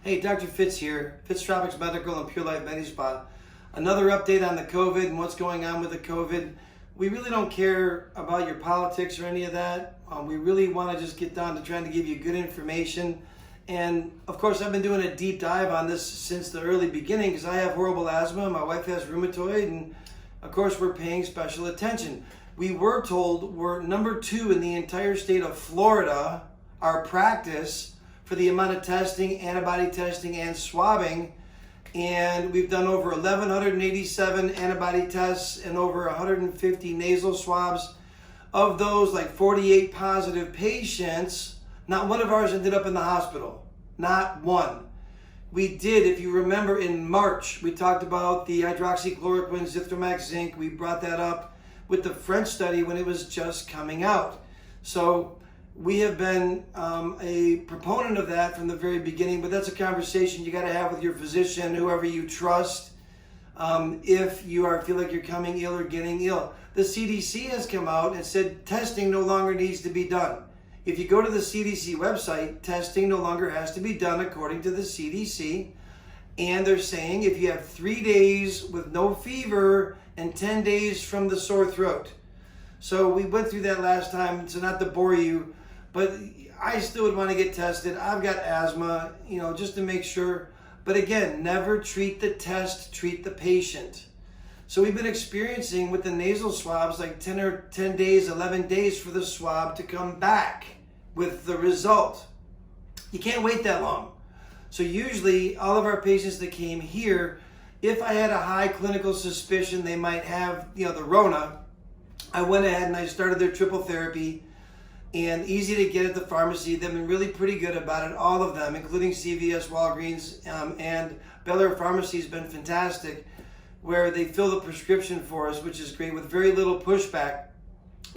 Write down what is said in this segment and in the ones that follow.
Hey, Dr. Fitz here, Fitzgerald Medical and Pure Life Medi-Spa. Another update on the COVID and what's going on with the COVID. We really don't care about your politics or any of that. We really want to just get down to trying to give you good information. And of course, I've been doing a deep dive on this since the early beginning because I have horrible asthma, my wife has rheumatoid, and of course we're paying special attention. We were told we're number 2 in the entire state of Florida, our practice, for the amount of testing, antibody testing, and swabbing. And we've done over 1,187 antibody tests and over 150 nasal swabs. Of those, like 48 positive patients, not one of ours ended up in the hospital. Not one. We did, if you remember, in March, we talked about the hydroxychloroquine, zithromax zinc. We brought that up with the French study when it was just coming out. So we have been a proponent of that from the very beginning, but that's a conversation you got to have with your physician, whoever you trust, if you feel like you're coming ill or getting ill. The CDC has come out and said testing no longer needs to be done. If you go to the CDC website, testing no longer has to be done according to the CDC. And they're saying if you have 3 days with no fever and 10 days from the sore throat. So we went through that last time, so not to bore you, but I still would want to get tested. I've got asthma, just to make sure. But again, never treat the test, treat the patient. So we've been experiencing with the nasal swabs like 10 days, 11 days for the swab to come back with the result. You can't wait that long. So usually all of our patients that came here, if I had a high clinical suspicion they might have, the Rona, I went ahead and I started their triple therapy. And easy to get at the pharmacy. They've been really pretty good about it, all of them, including CVS, Walgreens, and Bel Air Pharmacy has been fantastic, where they fill the prescription for us, which is great, with very little pushback.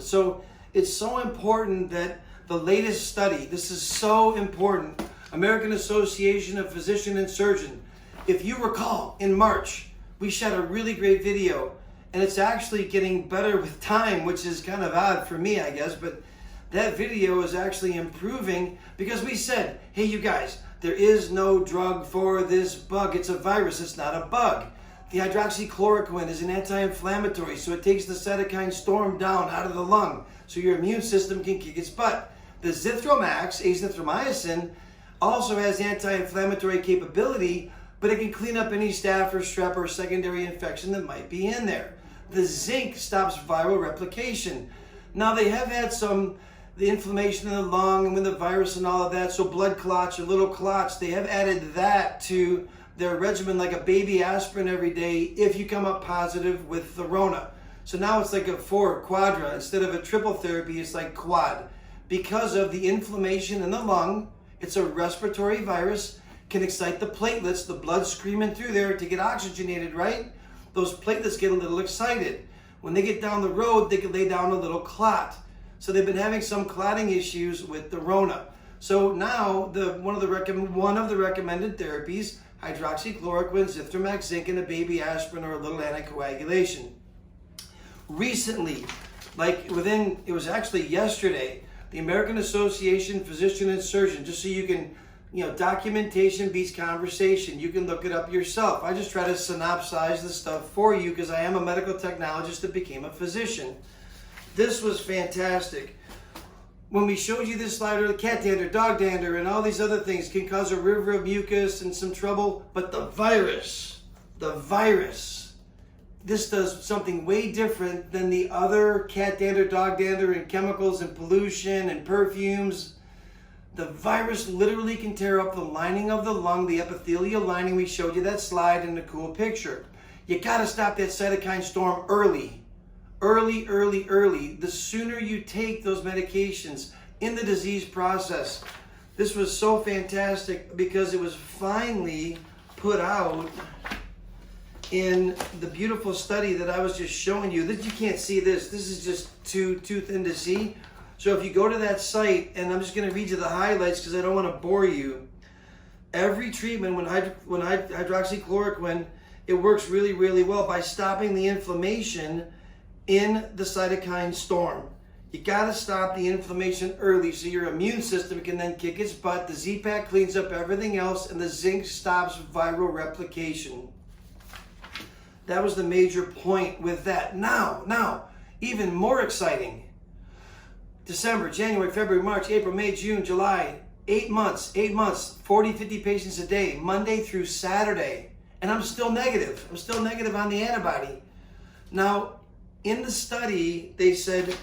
So it's so important that the latest study, this is so important, American Association of Physician and Surgeon. If you recall, in March, we shot a really great video, and it's actually getting better with time, which is kind of odd for me, I guess, but that video is actually improving because we said, hey, you guys, there is no drug for this bug. It's a virus. It's not a bug. The hydroxychloroquine is an anti-inflammatory, so it takes the cytokine storm down out of the lung so your immune system can kick its butt. The zithromax, azithromycin, also has anti-inflammatory capability, but it can clean up any staph or strep or secondary infection that might be in there. The zinc stops viral replication. Now, they have had the inflammation in the lung and with the virus and all of that, so blood clots or little clots, they have added that to their regimen like a baby aspirin every day if you come up positive with the Rona. So now it's like a quadra. Instead of a triple therapy, it's like quad. Because of the inflammation in the lung, it's a respiratory virus, can excite the platelets, the blood screaming through there to get oxygenated, right? Those platelets get a little excited. When they get down the road, they can lay down a little clot. So they've been having some clotting issues with the Rona. So now one of the recommended therapies, hydroxychloroquine, zithromax zinc, and a baby aspirin or a little anticoagulation. Recently, it was actually yesterday, the American Association Physician and Surgeon, just so you can, documentation beats conversation. You can look it up yourself. I just try to synopsize the stuff for you because I am a medical technologist that became a physician. This was fantastic. When we showed you this slide, the cat dander, dog dander, and all these other things can cause a river of mucus and some trouble, but the virus, this does something way different than the other cat dander, dog dander, and chemicals and pollution and perfumes. The virus literally can tear up the lining of the lung, the epithelial lining. We showed you that slide in the cool picture. You gotta stop that cytokine storm early. Early. The sooner you take those medications in the disease process. This was so fantastic because it was finally put out in the beautiful study that I was just showing you. You can't see this. This is just too thin to see. So if you go to that site, and I'm just going to read you the highlights because I don't want to bore you. Every treatment, when hydroxychloroquine, it works really well by stopping the inflammation in the cytokine storm. You got to stop the inflammation early so your immune system can then kick its butt. The Z-Pak cleans up everything else, and the zinc stops viral replication. That was the major point with that. Now, even more exciting. December, January, February, March, April, May, June, July, 8 months, 40, 50 patients a day, Monday through Saturday. And I'm still negative. I'm still negative on the antibody. Now, in the study, they said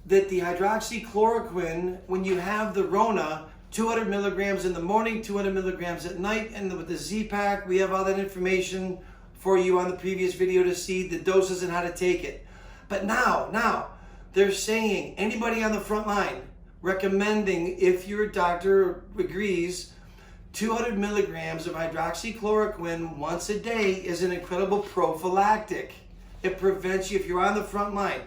that the hydroxychloroquine, when you have the Rona, 200 milligrams in the morning, 200 milligrams at night, and with the Z-Pak, we have all that information for you on the previous video to see the doses and how to take it. But now, they're saying, anybody on the front line, recommending, if your doctor agrees, 200 milligrams of hydroxychloroquine once a day is an incredible prophylactic. It prevents you, if you're on the front line,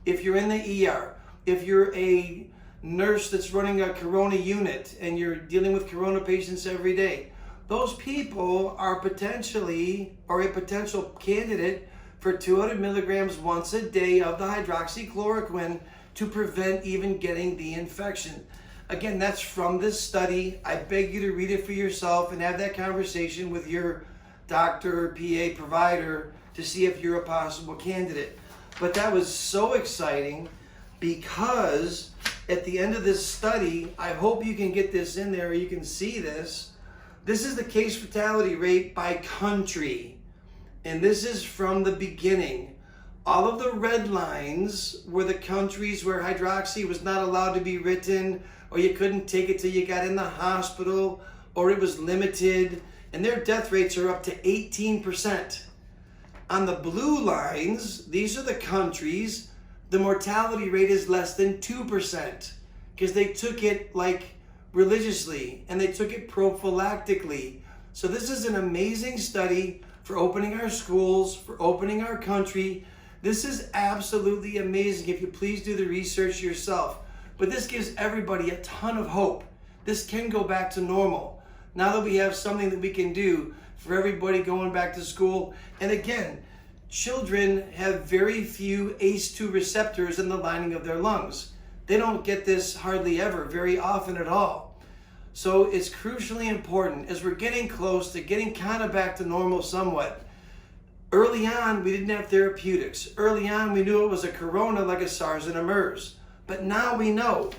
if you're in the ER, if you're a nurse that's running a corona unit and you're dealing with corona patients every day, those people are potentially, or a potential candidate for 200 milligrams once a day of the hydroxychloroquine to prevent even getting the infection. Again, that's from this study. I beg you to read it for yourself and have that conversation with your doctor or PA provider to see if you're a possible candidate. But that was so exciting because at the end of this study, I hope you can get this in there or you can see this. This is the case fatality rate by country. And this is from the beginning. All of the red lines were the countries where hydroxy was not allowed to be written, or you couldn't take it till you got in the hospital, or it was limited, and their death rates are up to 18%. On the blue lines, these are the countries, the mortality rate is less than 2%, because they took it like religiously, and they took it prophylactically. So this is an amazing study for opening our schools, for opening our country. This is absolutely amazing. If you please do the research yourself. But this gives everybody a ton of hope. This can go back to normal. Now that we have something that we can do for everybody going back to school. And again, children have very few ACE2 receptors in the lining of their lungs. They don't get this hardly ever, very often at all. So it's crucially important as we're getting close to getting kind of back to normal somewhat. Early on, we didn't have therapeutics. Early on, we knew it was a corona like a SARS and a MERS. But now we know,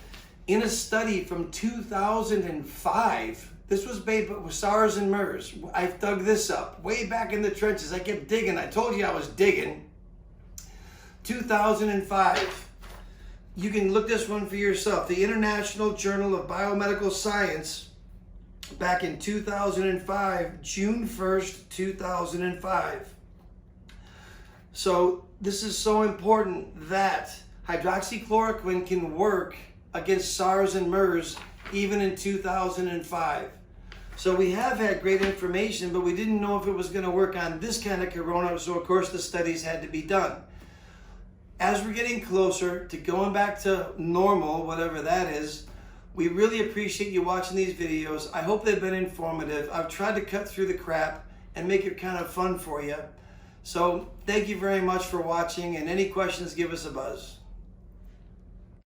in a study from 2005, this was made with SARS and MERS. I dug this up way back in the trenches. I kept digging. I told you I was digging. 2005. You can look this one for yourself. The International Journal of Biomedical Science, back in 2005, June 1st, 2005. So this is so important that hydroxychloroquine can work against SARS and MERS even in 2005. So we have had great information, but we didn't know if it was going to work on this kind of corona, so of course the studies had to be done. As we're getting closer to going back to normal, whatever that is, we really appreciate you watching these videos. I hope they've been informative. I've tried to cut through the crap and make it kind of fun for you. So thank you very much for watching, and any questions, give us a buzz.